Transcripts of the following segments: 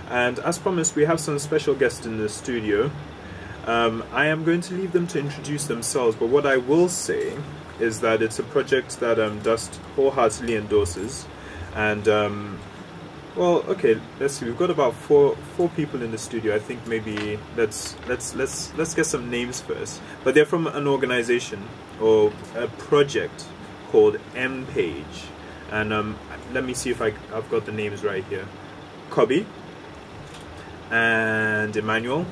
And as promised, we have some special guests in the studio. I am going to leave them to introduce themselves, but what I will say is that it's a project that Dust wholeheartedly endorses. And well, okay, let's see. We've got about four people in the studio. I think maybe let's get some names first. But they're from an organization or a project called MPAGE. And let me see if I've got the names right here. Kobe and Emmanuel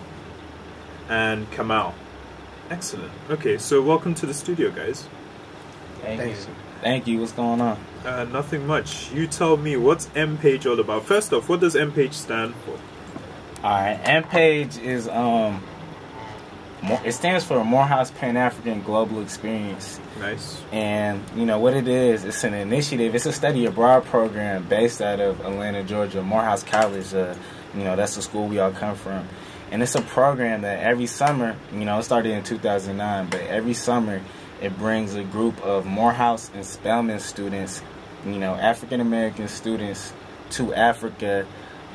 and Kamal. Excellent. Okay, so welcome to the studio, guys. Thank you. What's going on? Nothing much. You tell me, what's MPAGE all about? First off, what does MPAGE stand for? Alright, MPAGE is it stands for Morehouse Pan-African Global Experience. Nice. And you know what it is? It's an initiative. It's a study abroad program based out of Atlanta, Georgia, Morehouse College. You know, that's the school we all come from. And it's a program that every summer, you know, it started in 2009, but every summer it brings a group of Morehouse and Spelman students, you know, African American students to Africa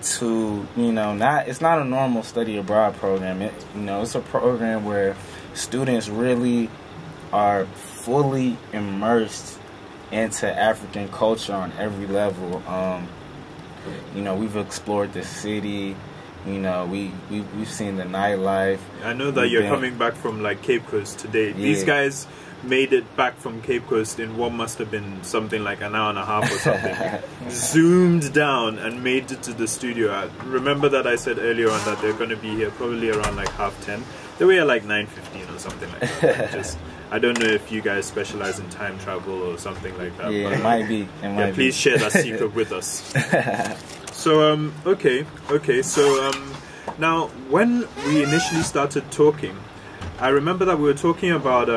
to, you know, it's not a normal study abroad program. You know, it's a program where students really are fully immersed into African culture on every level. You know, we've explored the city. You know, we've seen the nightlife. I know that you're coming back from like Cape Coast today. Yeah. These guys made it back from Cape Coast in what must have been something like an hour and a half or something. Zoomed down and made it to the studio. I remember that I said earlier on that they're going to be here probably around like 10:30. They were here like 9:15 or something like that. I don't know if you guys specialize in time travel or something like that. Yeah, but it might be. Please share that secret with us. So okay. So now when we initially started talking, I remember that we were talking about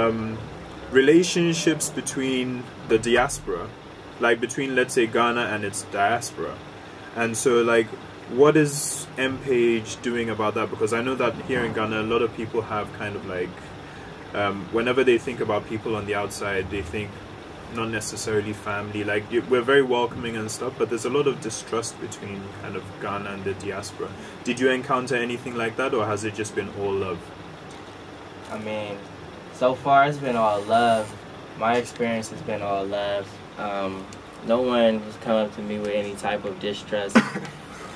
relationships between the diaspora, like between, let's say, Ghana and its diaspora. And so, like, what is MPAGE doing about that? Because I know that here in Ghana, a lot of people have kind of like, whenever they think about people on the outside, they think not necessarily family. Like, we're very welcoming and stuff, but there's a lot of distrust between kind of Ghana and the diaspora. Did you encounter anything like that, or has it just been all love? I mean, so far it's been all love. My experience has been all love. No one has come up to me with any type of distrust.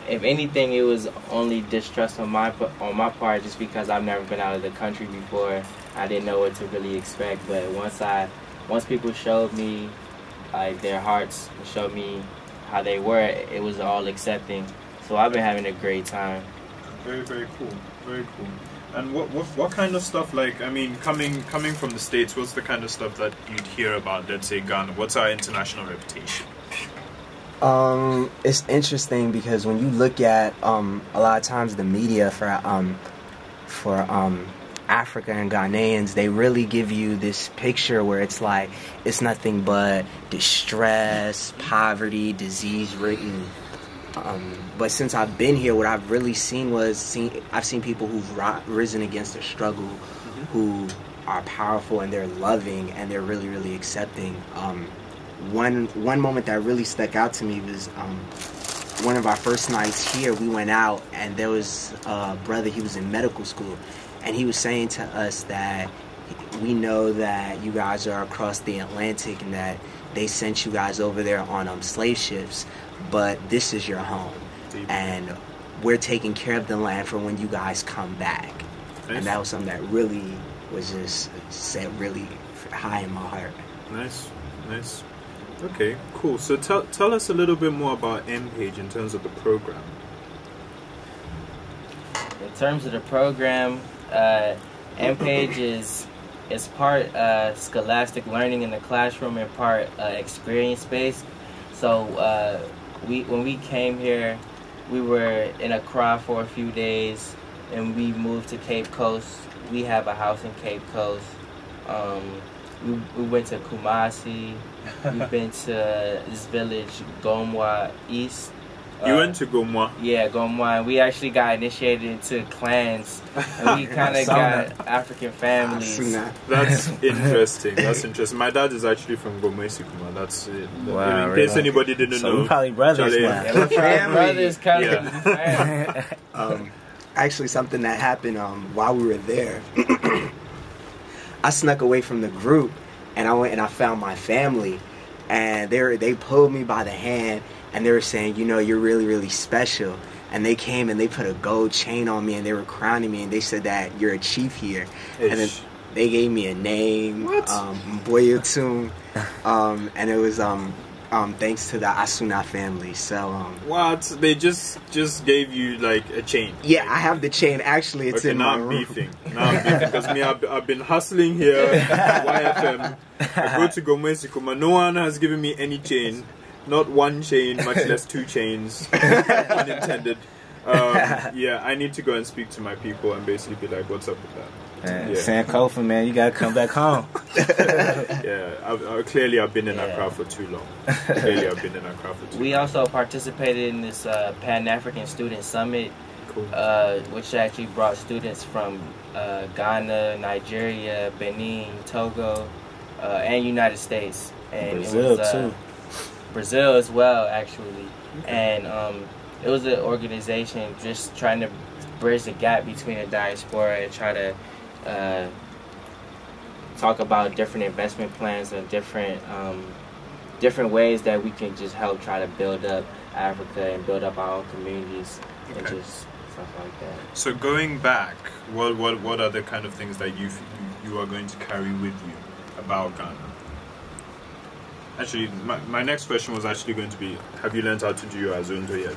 If anything, it was only distrust on my part, just because I've never been out of the country before. I didn't know what to really expect. But once people showed me like their hearts, and showed me how they were, it was all accepting. So I've been having a great time. Very, very cool. Very cool. And what kind of stuff, like, I mean, coming from the States, what's the kind of stuff that you'd hear about, let's say, Ghana? What's our international reputation? It's interesting because when you look at a lot of times the media for Africa and Ghanaians, they really give you this picture where it's like it's nothing but distress, poverty, disease-ridden. But since I've been here, what I've really seen I've seen people who've risen against the struggle, who are powerful and they're loving and they're really, really accepting. One moment that really stuck out to me was one of our first nights here. We went out and there was a brother, he was in medical school, and he was saying to us that we know that you guys are across the Atlantic and that they sent you guys over there on slave ships, but this is your home, and we're taking care of the land for when you guys come back. Nice. And that was something that really was just set really high in my heart. Nice. Okay, cool. So tell us a little bit more about MPAGE in terms of the program. In terms of the program, MPAGE is part scholastic learning in the classroom and part experience-based. So when we came here, we were in Accra for a few days, and we moved to Cape Coast. We have a house in Cape Coast. We went to Kumasi. We've been to this village, Gomwa East, You went to Gomwa? Yeah, Gomwa. We actually got initiated into clans. And we kind of got African families. That's interesting. That's interesting. My dad is actually from Gomwa. That's it. Wow, in case anybody didn't know. We're probably brothers. Yeah, we're probably brothers, kind of. Actually, something that happened while we were there, I snuck away from the group, and I went and I found my family, and they pulled me by the hand, and they were saying, you know, you're really, really special. And they came and they put a gold chain on me, and they were crowning me, and they said that you're a chief here. Ish. And then they gave me a name, Boyotun, and it was thanks to the Asuna family. So what? They just gave you like a chain? Yeah, I have the chain. Actually, it's in my room. Now I'm beefing because me, I've been hustling here at YFM. I go to Gomwesikuma. No one has given me any chain. Not one chain, much less two chains. Unintended. Yeah, I need to go and speak to my people and basically be like, what's up with that? Sankofa, man, you gotta come back home. Yeah, clearly I've been in Accra for too long. We also participated in this Pan-African Student Summit, cool. Which actually brought students from Ghana, Nigeria, Benin, Togo, and United States. And Brazil, it was, too. Brazil as well, actually. And it was an organization just trying to bridge the gap between the diaspora and try to talk about different investment plans and different ways that we can just help try to build up Africa and build up our own communities and just stuff like that. So going back, what are the kind of things that you are going to carry with you about Ghana? Actually, my next question was actually going to be, have you learned how to do your Azunto yet?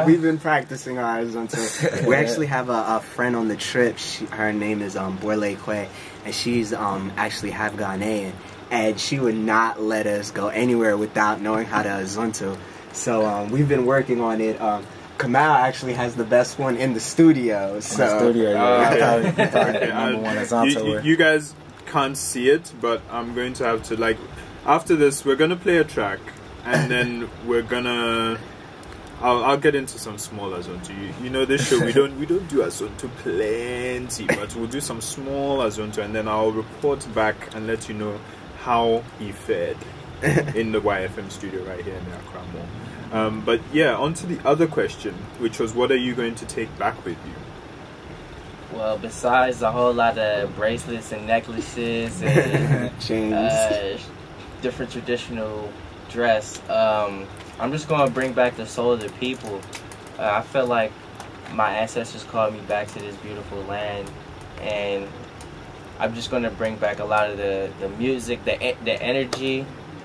We've been practicing our Azunto. We actually have a friend on the trip. Her name is Borle Kwe, and she's actually half Ghanaian, and she would not let us go anywhere without knowing how to Azunto. So we've been working on it. Kamal actually has the best one in the studio. So you guys can't see it, but I'm going to have to, like, after this we're gonna play a track, and then we're gonna I'll get into some small Azonto. You know, this show we don't do Azonto plenty, but we'll do some small Azonto, and then I'll report back and let you know how he fared in the YFM studio right here in the Accra Mall. But yeah, on to the other question, which was, what are you going to take back with you? Well, besides a whole lot of bracelets and necklaces and chains, different traditional dress, I'm just going to bring back the soul of the people. I feel like my ancestors called me back to this beautiful land, and I'm just going to bring back a lot of the music, the energy,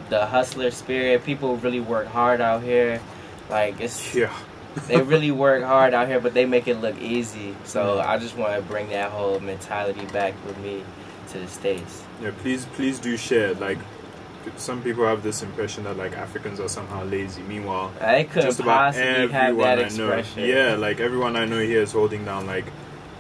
the hustler spirit. People really work hard out here. Like, it's... Yeah. They really work hard out here, but they make it look easy. So I just want to bring that whole mentality back with me to the States. Yeah, please do share. Like, some people have this impression that like Africans are somehow lazy. Meanwhile, I couldn't just about possibly have that expression. Yeah, like everyone I know here is holding down like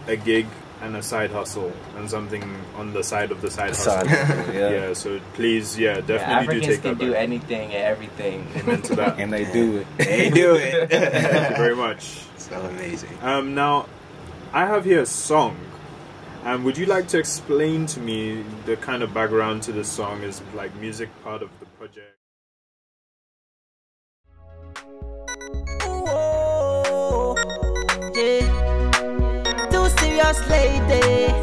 a gig and a side hustle and something on the side of the side hustle. Yeah, so please, definitely Africans do take that can do back. anything and everything. Amen to that. And they do it. They do it. Thank you very much. So amazing. Now, I have here a song. Would you like to explain to me the kind of background to this song? Is like music part of the project? Too serious lady.